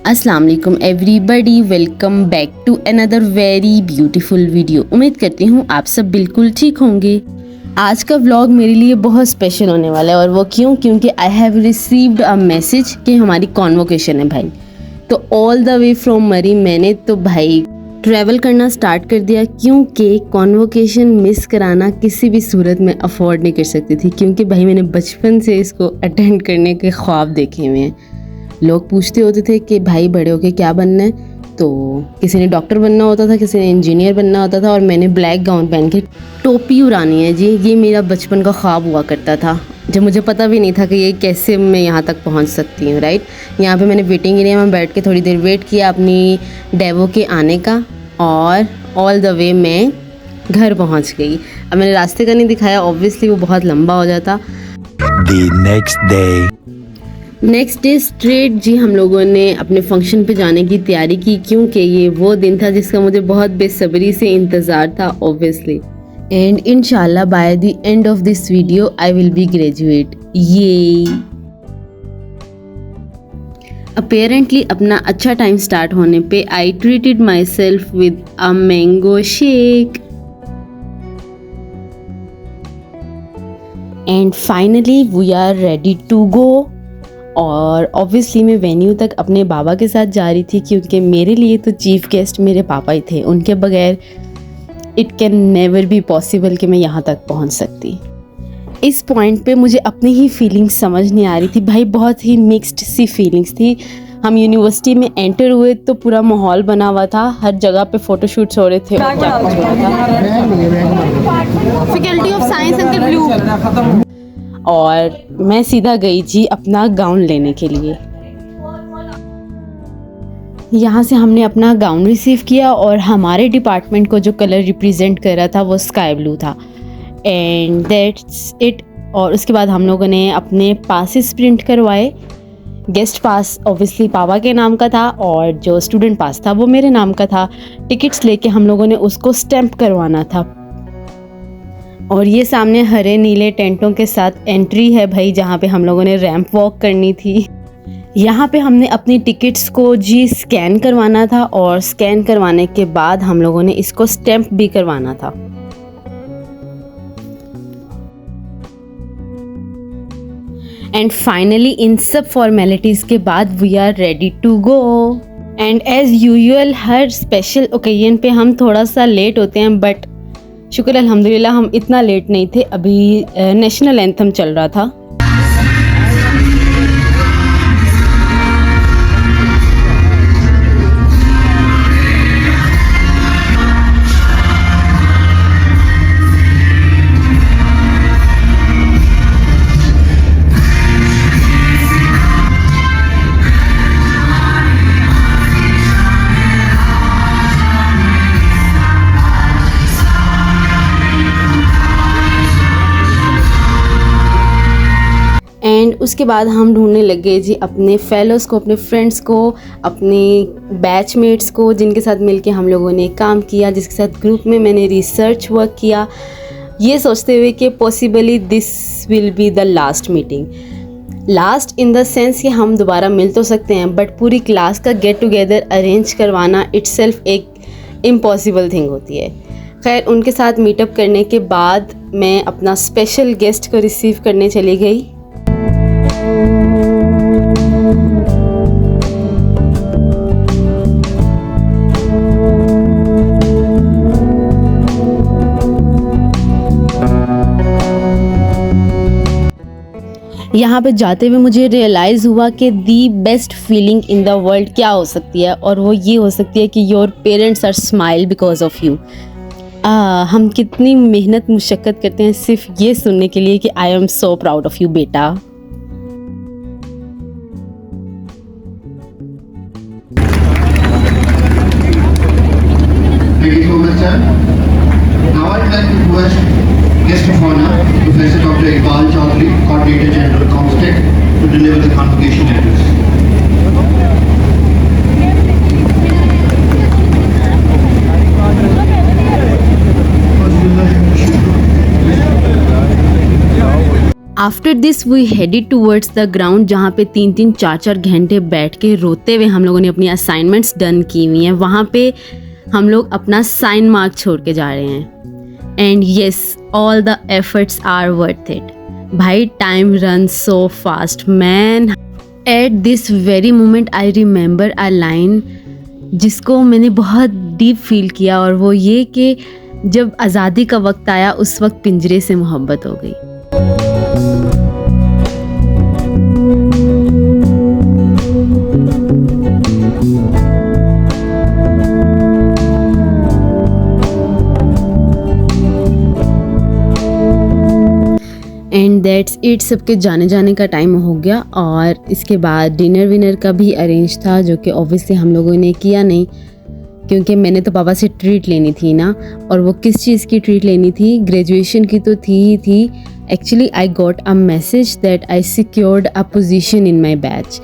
अस्सलाम वालेकुम everybody, welcome back to another very beautiful video. उम्मीद करती हूँ आप सब बिल्कुल ठीक होंगे। आज का व्लॉग मेरे लिए बहुत स्पेशल होने वाला है, और वो क्योंकि I have received a message कि हमारी कॉन्वोकेशन है भाई। तो ऑल द वे फ्रॉम मरी मैंने तो भाई ट्रैवल करना स्टार्ट कर दिया, क्योंकि कॉन्वोकेशन मिस कराना किसी भी सूरत में अफोर्ड नहीं कर सकती थी, क्योंकि भाई मैंने बचपन से इसको अटेंड करने के ख्वाब देखे हुए हैं। लोग पूछते होते थे कि भाई बड़े होके क्या बनना है, तो किसी ने डॉक्टर बनना होता था, किसी ने इंजीनियर बनना होता था, और मैंने ब्लैक गाउन पहन के टोपी उड़ानी है जी। ये मेरा बचपन का ख्वाब हुआ करता था, जब मुझे पता भी नहीं था कि ये कैसे मैं यहाँ तक पहुँच सकती हूँ। राइट, यहाँ पे मैंने वेटिंग एरिया में बैठ के थोड़ी देर वेट किया अपनी डेवो के आने का, और ऑल द वे मैं घर पहुँच गई। अब मैंने रास्ते का नहीं दिखाया, ऑब्वियसली वो बहुत लंबा हो जाता। नेक्स्ट डे स्ट्रेट जी हम लोगों ने अपने फंक्शन पे जाने की तैयारी की, क्योंकि ये वो दिन था जिसका मुझे बहुत बेसब्री से इंतज़ार था ऑब्वियसली। एंड इंशाल्लाह by the end of this video I will be graduate. ये अपेरेंटली अपना अच्छा टाइम स्टार्ट होने पे I treated myself with a mango shake. And finally we are ready to go. और ऑब्वियसली मैं venue तक अपने बाबा के साथ जा रही थी, क्योंकि मेरे लिए तो चीफ गेस्ट मेरे पापा ही थे। उनके बगैर it can never be possible कि मैं यहाँ तक पहुँच सकती। इस पॉइंट पे मुझे अपनी ही फीलिंग्स समझ नहीं आ रही थी भाई, बहुत ही मिक्स्ड सी फीलिंग्स थी। हम यूनिवर्सिटी में एंटर हुए तो पूरा माहौल बना हुआ था, हर जगह पे फ़ोटोशूट्स हो रहे थे। Faculty of science uncle blue. और मैं सीधा गई जी अपना गाउन लेने के लिए। यहाँ से हमने अपना गाउन रिसीव किया, और हमारे डिपार्टमेंट को जो कलर रिप्रेजेंट कर रहा था वो स्काई ब्लू था। And that's it. और उसके बाद हम लोगों ने अपने पासेस प्रिंट करवाए। गेस्ट पास ऑब्वियसली पापा के नाम का था, और जो स्टूडेंट पास था वो मेरे नाम का था। टिकट्स लेके हम लोगों ने उसको स्टैंप करवाना था। और ये सामने हरे नीले टेंटों के साथ एंट्री है भाई, जहाँ पे हम लोगों ने रैंप वॉक करनी थी। यहाँ पे हमने अपनी टिकट्स को जी स्कैन करवाना था, और स्कैन करवाने के बाद हम लोगों ने इसको स्टैंप भी करवाना था। एंड फाइनली इन सब फॉर्मेलिटीज़ के बाद we are ready to go. And as usual हर स्पेशल ओकेजन पे हम थोड़ा सा लेट होते हैं, बट शुक्र अल्हम्दुलिल्लाह हम इतना लेट नहीं थे। अभी नेशनल एंथम चल रहा था। एंड उसके बाद हम ढूंढने लगे जी अपने फेलोज़ को, अपने फ्रेंड्स को, अपने बैचमेट्स को, जिनके साथ मिलके हम लोगों ने काम किया, जिसके साथ ग्रुप में मैंने रिसर्च वर्क किया, ये सोचते हुए कि possibly this will be the last meeting. Last in the sense कि हम दोबारा मिल तो सकते हैं, बट पूरी क्लास का गेट टुगेदर अरेंज करवाना इट्सेल्फ एक इम्पॉसिबल थिंग होती है। खैर, उनके साथ मीटअप करने के बाद मैं अपना स्पेशल गेस्ट को रिसीव करने चली गई। यहाँ पे जाते हुए मुझे रियलाइज़ हुआ कि the best feeling in the world क्या हो सकती है, और वो ये हो सकती है कि your parents are smile because of you. हम कितनी मेहनत मुशक्क़त करते हैं सिर्फ ये सुनने के लिए कि I am so proud of you बेटा। Thank you so much, sir. Now I'd like to request guest of honor, Professor Dr. Iqbal Chaudhary, Coordinator General Comsec, to deliver the convocation address. After this we headed towards the ground, जहाँ पे 3-3, 4-4 घंटे बैठ के रोते हुए हम लोगों ने अपनी असाइनमेंट्स डन की हुई हैं। वहाँ पे हम लोग अपना साइन मार्क छोड़ के जा रहे हैं। And yes, all the efforts are worth it. भाई time run so fast man. At this very moment I remember a line जिसको मैंने बहुत डीप फील किया, और वो ये कि जब आज़ादी का वक्त आया उस वक्त पिंजरे से मोहब्बत हो गई। एंड दैट्स इट, सबके जाने का टाइम हो गया, और इसके बाद डिनर विनर का भी अरेंज था, जो कि ऑब्वियसली हम लोगों ने किया नहीं, क्योंकि मैंने तो पापा से ट्रीट लेनी थी ना। और वो किस चीज़ की ट्रीट लेनी थी? ग्रेजुएशन की तो थी ही थी। Actually I got a message that I secured a position in my batch,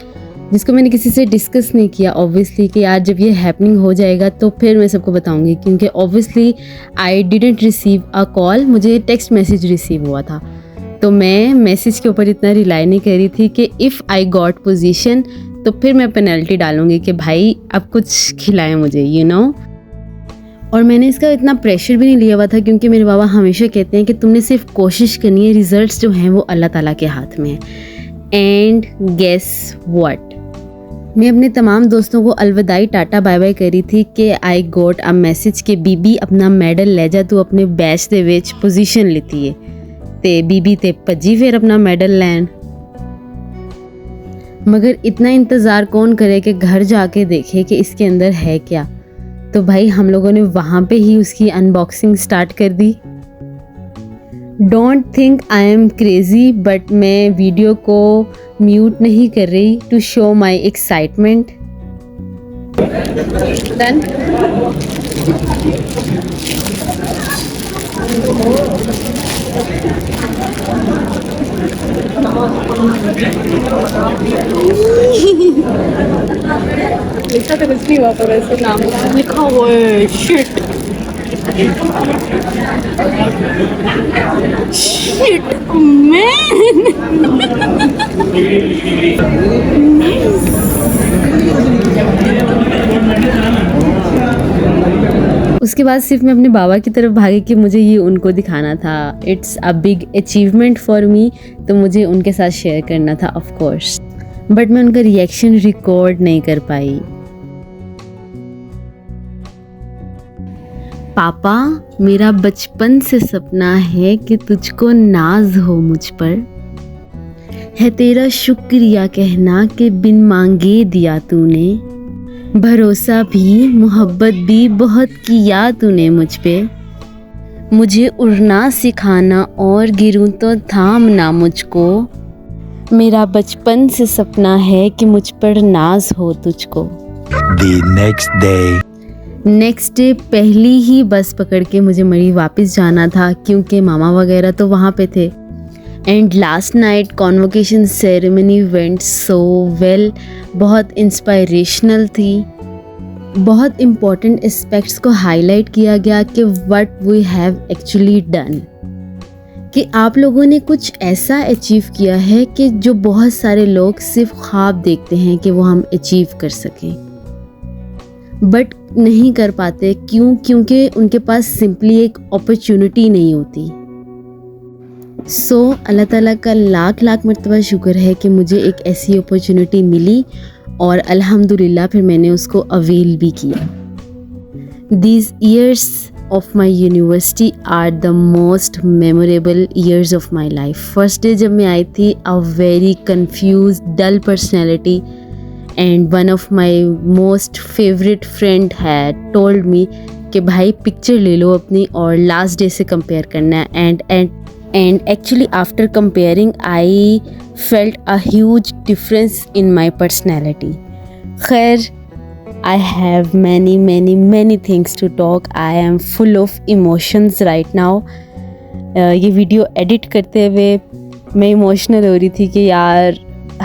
जिसको मैंने किसी से डिस्कस नहीं किया ऑब्वियसली, कि यार जब ये हैपनिंग हो जाएगा तो फिर मैं सबको बताऊंगी, क्योंकि obviously I didn't receive a call, मुझे टेक्स्ट मैसेज रिसीव हुआ था। तो मैं मैसेज के ऊपर इतना रिलाई नहीं कर रही थी कि इफ़ आई गॉट पोजीशन तो फिर मैं पेनल्टी डालूंगी कि भाई अब कुछ खिलाएं मुझे, यू नो। और मैंने इसका इतना प्रेशर भी नहीं लिया हुआ था, क्योंकि मेरे बाबा हमेशा कहते हैं कि तुमने सिर्फ कोशिश करनी है, रिजल्ट्स जो हैं वो अल्लाह ताला के हाथ में है। एंड गेस व्हाट, मैं अपने तमाम दोस्तों को अलविदाई टाटा बाय बाय करी थी कि आई गॉट अ मैसेज कि बीबी अपना मेडल ले जा, तू अपने बैच दे विच पोजीशन लेती है। ते बीबी ते भज्जी फिर अपना मेडल लैन। मगर इतना इंतज़ार कौन करे कि घर जाके देखे कि इसके अंदर है क्या। तो भाई हम लोगों ने वहाँ पे ही उसकी अनबॉक्सिंग स्टार्ट कर दी। Don't think I am crazy, but मैं वीडियो को म्यूट नहीं कर रही to show my excitement. Done. लिखा तो कुछ नहीं हुआ, पर ऐसे नाम लिखा हुआ है। Shit man. उसके बाद सिर्फ मैं अपने बाबा की तरफ भागी कि मुझे ये उनको दिखाना था। It's a big achievement for me, तो मुझे उनके साथ शेयर करना था ऑफ कोर्स, बट मैं उनका रिएक्शन रिकॉर्ड नहीं कर पाई। पापा, मेरा बचपन से सपना है कि तुझको नाज हो मुझ पर, है तेरा शुक्रिया कहना कि बिन मांगे दिया तूने, भरोसा भी मोहब्बत भी बहुत किया तूने मुझ पे, मुझे उड़ना सिखाना और गिरूं तो थामना मुझको, मेरा बचपन से सपना है कि मुझ पर नाज हो तुझको। नेक्स्ट डे पहली ही बस पकड़ के मुझे मरी वापस जाना था, क्योंकि मामा वगैरह तो वहाँ पे थे। And last night convocation ceremony went so well, बहुत इंस्पायरेशनल थी। बहुत इम्पॉर्टेंट एस्पेक्ट्स को हाईलाइट किया गया कि what we have actually done, कि आप लोगों ने कुछ ऐसा अचीव किया है कि जो बहुत सारे लोग सिर्फ ख्वाब देखते हैं कि वो हम अचीव कर सकें, बट नहीं कर पाते। क्यों? क्योंकि उनके पास सिंपली एक अपॉर्चुनिटी नहीं होती। सो अल्लाह ताला का लाख लाख मर्तबा शुक्र है कि मुझे एक ऐसी अपॉर्चुनिटी मिली, और अल्हम्दुलिल्लाह फिर मैंने उसको अवेल भी किया। These years of my university are the most memorable years of my life. First day जब मैं आई थी, a very confused, dull personality, and one of my most favorite friend had told me कि भाई picture ले लो अपनी और last day से compare करना है. And actually after comparing I felt a huge difference in my personality. खैर, I have many things to talk. I am full of emotions right now. ये वीडियो एडिट करते हुए मैं इमोशनल हो रही थी कि यार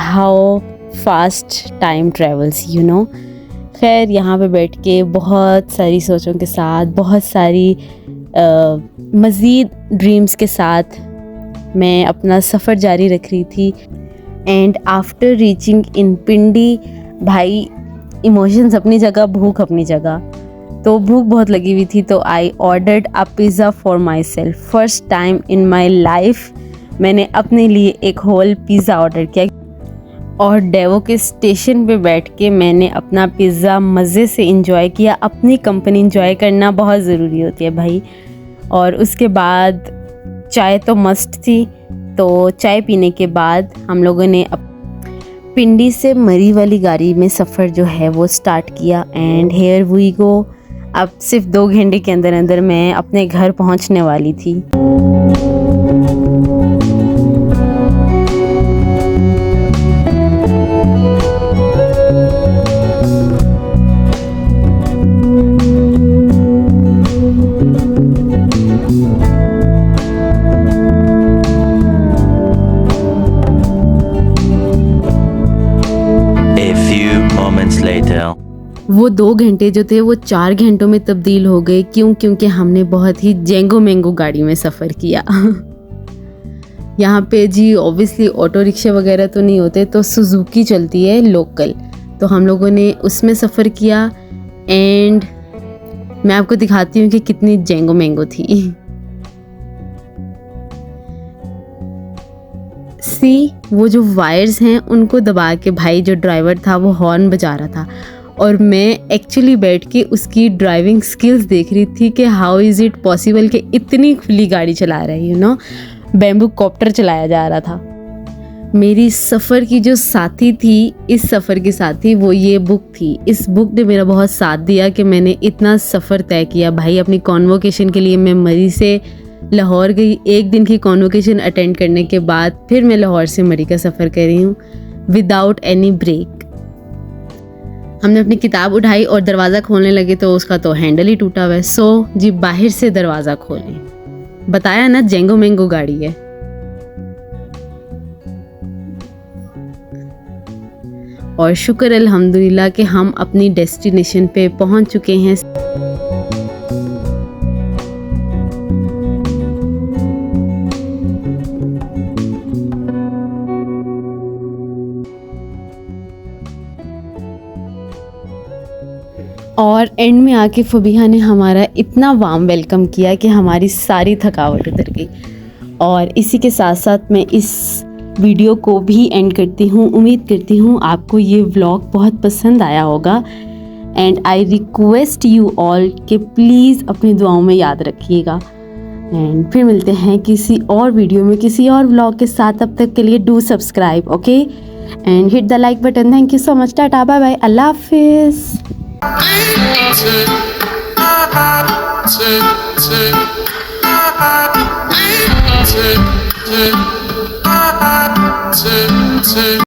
how fast time travels, you know. खैर, यहाँ पे बैठ के बहुत सारी सोचों के साथ, बहुत सारी मज़ीद ड्रीम्स के साथ मैं अपना सफ़र जारी रख रही थी. एंड आफ्टर रीचिंग इन पिंडी, भाई इमोशंस अपनी जगह, भूख अपनी जगह. तो भूख बहुत लगी हुई थी, तो I ordered a pizza for my self. First time in my life मैंने अपने लिए एक होल पिज़्ज़ा ऑर्डर किया और डेवो के स्टेशन पे बैठ के मैंने अपना पिज़्ज़ा मज़े से इंजॉय किया. अपनी कंपनी इंजॉय करना बहुत ज़रूरी होती है भाई. और उसके बाद चाय तो मस्ट थी, तो चाय पीने के बाद हम लोगों ने पिंडी से मरी वाली गाड़ी में सफ़र जो है वो स्टार्ट किया. And here we go. अब सिर्फ 2 घंटे के अंदर अंदर मैं अपने घर पहुंचने वाली थी. वो 2 घंटे जो थे वो 4 घंटों में तब्दील हो गए. क्योंकि हमने बहुत ही जेंगो मैंगो गाड़ी में सफ़र किया. यहाँ पे जी ऑब्वियसली ऑटो रिक्शा वगैरह तो नहीं होते, तो सुजुकी चलती है लोकल, तो हम लोगों ने उसमें सफ़र किया. एंड मैं आपको दिखाती हूँ कि कितनी जेंगो मैंगो थी. सी, वो जो वायर्स हैं उनको दबा के भाई जो ड्राइवर था वो हॉर्न बजा रहा था और मैं एक्चुअली बैठ के उसकी ड्राइविंग स्किल्स देख रही थी कि हाउ इज़ इट पॉसिबल कि इतनी खुली गाड़ी चला रहा है, यू नो. बैम्बू कॉप्टर चलाया जा रहा था. मेरी सफ़र की जो साथी थी, इस सफ़र की साथी, वो ये बुक थी. इस बुक ने मेरा बहुत साथ दिया कि मैंने इतना सफ़र तय किया. भाई अपनी कॉन्वोकेशन के लिए मैं मरी से लाहौर गई. 1 दिन की कॉन्वोकेशन अटेंड करने के बाद फिर मैं लाहौर से मरी का सफ़र कर रही हूँ विदाउट एनी ब्रेक. हमने अपनी किताब उठाई और दरवाज़ा खोलने लगे तो उसका तो हैंडल ही टूटा हुआ है. सो जी बाहर से दरवाज़ा खोलें. बताया ना, जेंगो मैंगो गाड़ी है. और शुक्र अल्हम्दुलिल्लाह कि हम अपनी डेस्टिनेशन पे पहुंच चुके हैं. और एंड में आके फबीहा ने हमारा इतना वार्म वेलकम किया कि हमारी सारी थकावट उतर गई. और इसी के साथ साथ मैं इस वीडियो को भी एंड करती हूँ. उम्मीद करती हूँ आपको ये व्लॉग बहुत पसंद आया होगा. And I request you all कि प्लीज़ अपनी दुआओं में याद रखिएगा. एंड फिर मिलते हैं किसी और वीडियो में किसी और व्लॉग के साथ. तब तक के लिए do subscribe, okay, and hit the like button. Thank you so much. Tata, bye bye, अल्लाह हाफिज़.